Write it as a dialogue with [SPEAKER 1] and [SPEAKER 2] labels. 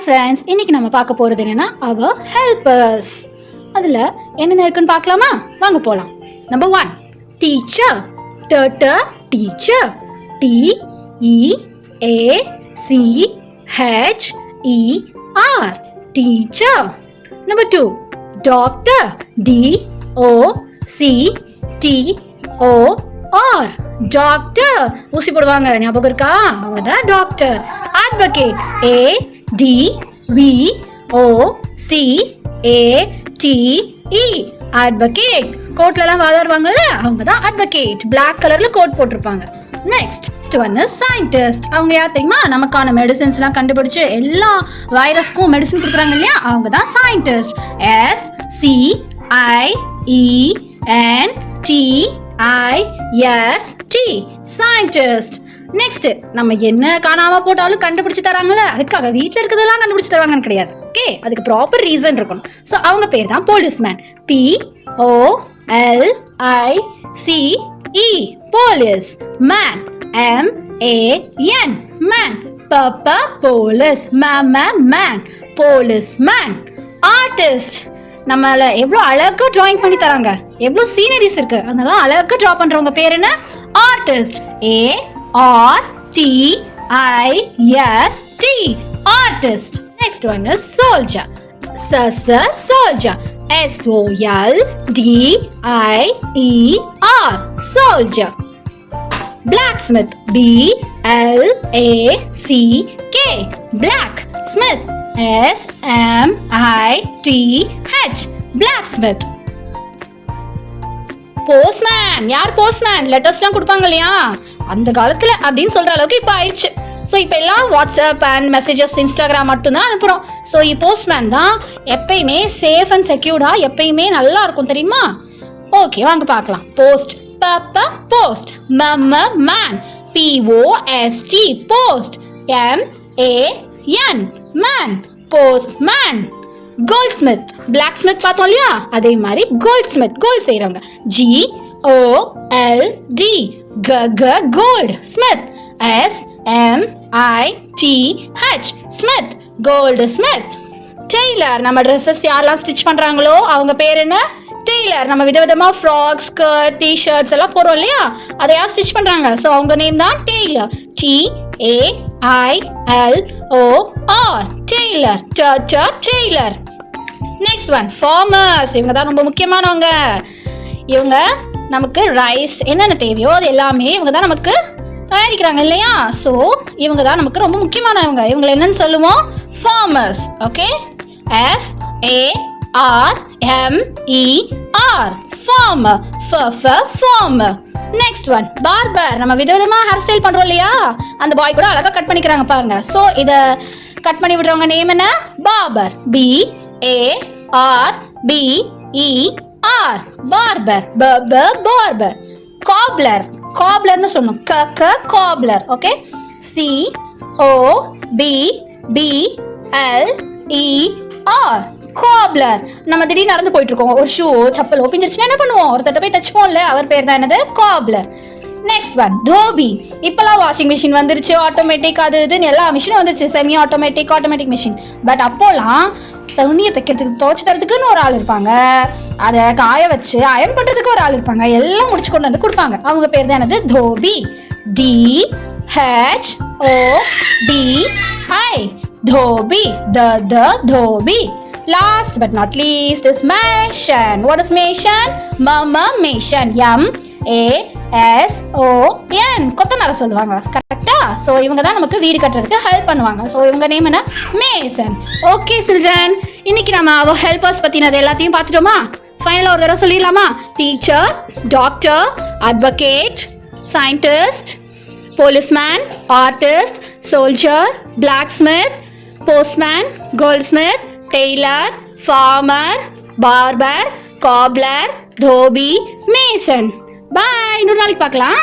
[SPEAKER 1] Friends, இன்னைக்கு நம்ம பார்க்க போறது என்னன்னா our helpers. அதுல என்னென்ன இருக்குன்னு பார்க்கலாமா? வாங்க போலாம். Number 1 teacher. teacher. T E A C H E R teacher. Number 2 doctor. D O C T O R doctor. ஊசி போடுவாங்க, ஞாபகம் இருக்கா? அவங்க தான் doctor. advocate. A D V O C A T E advocate. கோட்லலாம் வாதாடுவாங்கல்ல, அவங்க தான் advocate. black கலர்ல code போட்டிருப்பாங்க. Next one scientist. அவங்க யார் தெரியுமா? நமக்கான மெடிசின்ஸ்லாம் கண்டுபிடிச்சு எல்லா வைரஸ்க்கும் மெடிசின் கொடுக்குறாங்க இல்லையா, அவங்க தான் scientist. S C I E N T I S T scientist. Next, நம்ம என்ன காணாம போட்டாலும் கண்டுபிடிச்சு தராங்கல்ல, அதுக்காக வீட்டில் இருக்கிறதெல்லாம் கண்டுபிடிச்சு தருவாங்கன்னு கிடையாது. ஓகே, அதுக்கு ப்ராப்பர் ரீசன் இருக்கணும். ஸோ அவங்க பேர் தான் policeman. P O L I C E police. Man M A N man. Papa police. Mama man. Policeman. Artist. நம்மள எவ்வளோ அழகா டிராயிங் பண்ணி தராங்க, எவ்வளோ சீனரிஸ் இருக்கு, அதெல்லாம் அழகா டிரா பண்றவங்க பேர் என்ன? Artist. A R T I S T artist. Next one is soldier. Soldier. S O L D I E R soldier. Blacksmith. B L A C K black. Smith. S M I T H blacksmith. Postman. யார் postman? லெட்டர்ஸ்லாம் கொடுப்பாங்க இல்லையா, அந்த காலத்துல அப்படின்னு சொல்ற அளவுக்கு இப்போ ஆயிடுச்சு. ஸோ இப்போ எல்லாம் வாட்ஸ்அப் அண்ட் மெசேஜஸ், இன்ஸ்டாகிராம் மட்டும்தான் அனுப்புகிறோம். ஸோ போஸ்ட்மேன் தான் எப்பயுமே சேஃப் அண்ட் செக்யூர்டா எப்பயுமே நல்லா இருக்கும், தெரியுமா? ஓகே, வாங்க பார்க்கலாம். போஸ்ட். பப்பா போஸ்ட். மம்ம man. POST post. MAN man. Postman. Goldsmith. Blacksmith பார்த்தோம் இல்லையா, அதே மாதிரி கோல்ட்ஸ்மித், கோல்ட் செய்யறவங்க. GOLD gold. Smith. SMITH smith, goldsmith. Tailor. நம்ம ட்ரெஸ்ஸஸ் யாரெல்லாம் ஸ்டிச் பண்றாங்களோ அவங்க பேர் என்ன? டெய்லர். நம்ம விதவிதமா ஃப்ராக், ஸ்கர்ட், டிஷர்ட்ஸ் எல்லாம் போறோம் இல்லையா, அதை யார் ஸ்டிச் பண்றாங்க? ஸோ அவங்க நேம் தான் tailor. TAILOR tailor. Tailor. Next one farmers. இவங்க தான் ரொம்ப முக்கியமானவங்க. இவங்க நமக்கு ரைஸ் என்னென்ன தேவையோ அது எல்லாமே இவங்க தான் நமக்கு தயாரிக்கிறாங்க இல்லையா. ஸோ இவங்க தான் நமக்கு ரொம்ப முக்கியமானவங்க. இவங்களை என்னன்னு சொல்லுவோம்? Farmers. Okay, FARMER farmer. Farmer. Next one barber. நம்ம விதவிதமா ஹேர் ஸ்டைல் பண்றோம் இல்லையா, அந்த பாய் கூட அழகா கட் பண்ணிக்கிறாங்க பாருங்க. ஸோ இத கட் பண்ணி விடுறவங்க நேம் என்ன? Barber. BARBER barber. Barber. Cobbler. காப்லர்னு சொல்லணும். காப்லர். Okay, COBBLER cobbler. நம்ம திடீர்னு நடந்து போயிட்டு இருக்கோம், ஒரு ஷூ செப்பலோ பிஞ்சிருச்சுன்னா என்ன பண்ணுவோம்? ஒருத்தட்ட போய் தச்சுப்போம்ல, அவர் பேர் தான் என்னது? காப்லர். Next one Dobhi. இப்பெல்லாம் வாஷிங் மிஷின் வந்துருச்சு, ஆட்டோமேட்டிக், அது இதுன்னு எல்லா மிஷினும் வந்துருச்சு, semi automatic, automatic machine. But அப்போலாம் துணியை தைக்கிறதுக்கு, துவைச்சு தரதுக்குன்னு ஒரு ஆள் இருப்பாங்க, அதை காய வச்சு அயன் பண்றதுக்கு ஒரு ஆள் இருப்பாங்க, எல்லாம் முடிச்சு கொண்டு வந்து கொடுப்பாங்க. அவங்க பேர் தான் என்னது? Dobhi. DHOBI Dobhi. Dobhi. Last but not least is mason. What is mason? Mason. MASON கொத்தனார சொல்லுவாங்க, கரெக்டா? ஸோ இவங்க தான் நமக்கு வீடு கட்டுறதுக்கு ஹெல்ப் பண்ணுவாங்க. ஸோ இவங்க நேம் என்ன? மேசன். ஓகே சில்ட்ரன், இன்னைக்கு நம்ம அவர் ஹெல்பர்ஸ் பத்தினது எல்லாத்தையும் பார்த்துட்டோமா? ஃபைனலாக ஒரு தடவை சொல்லிடலாமா? Teacher, doctor, advocate, scientist, policeman, artist, soldier, blacksmith, postman, goldsmith, tailor, farmer, barber, cobbler, dhobi, mason. Bye, இன்னொரு நாளைக்கு பார்க்கலாம்.